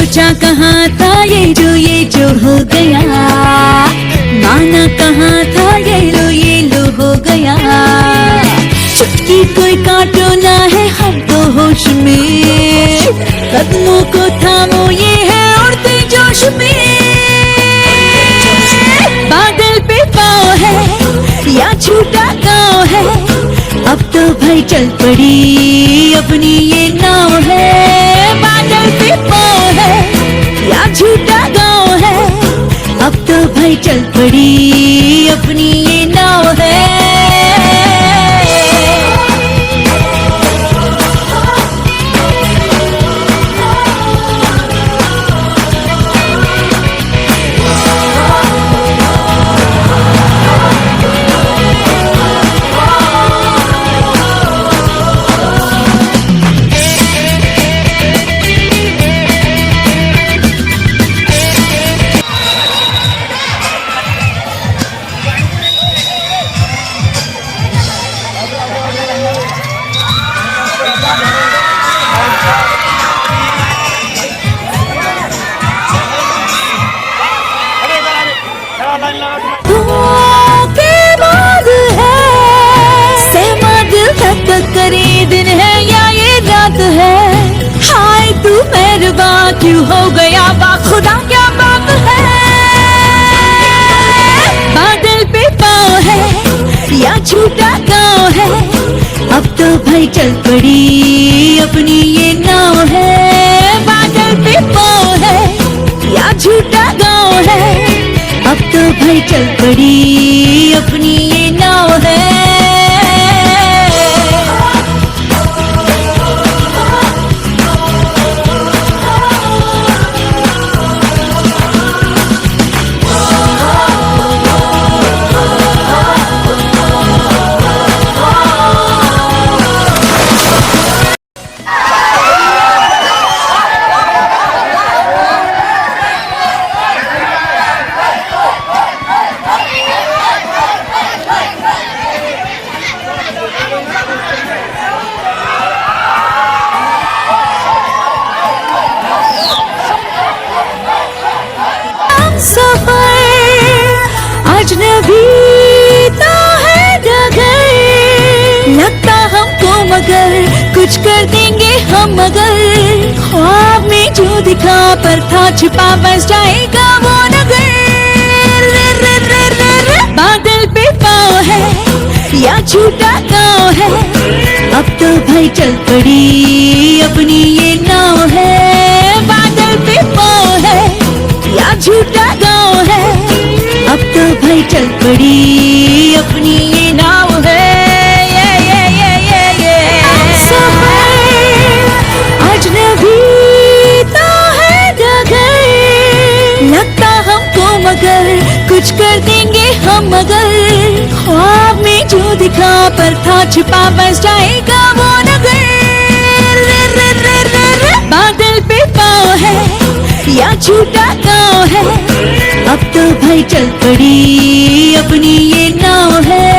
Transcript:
सोचा कहाँ था ये जो हो गया, माना कहाँ था ये लो हो गया। चुटकी कोई काटो ना है हम तो होश में, कदमों को थामो ये है उड़ते जोश में। बादल पे पाँव है या छूटा गाँव है, अब तो भाई चल पड़ी अपनी ये नाव है। बादल पे पाँव है या छूटा गाँव है, अब तो भाई चल पड़ी अपनी ये नाव है। करे दिन है या ये रात है, हाय तू मेहरबान क्यों हो गया खुदा क्या बात है। बादल पे पाँव है या छूटा गाँव है, अब तो भाई चल पड़ी अपनी ये नाव है। बादल पे पाँव है या छूटा गाँव है, अब तो भाई चल पड़ी अपनी ये नाव है। लगता हमको मगर कुछ कर देंगे हम, मगर ख्वाब में जो दिखा पर था छिपा बस जाएगा वो नगर। बादल पे पाँव है या छूटा गाँव है, अब तो भाई चल पड़ी अपनी ये नाव है। बादल पे पाँव है या छूटा गाँव है, अब तो भाई चल पड़ी अपनी ये नाव है। लगता हमको मगर कुछ कर देंगे हम, मगर ख्वाब में जो दिखा पर था छिपा बस जाएगा वो नगर। बादल पे पाँव है या छूटा गाँव है, अब तो भाई चल पड़ी अपनी ये नाव है।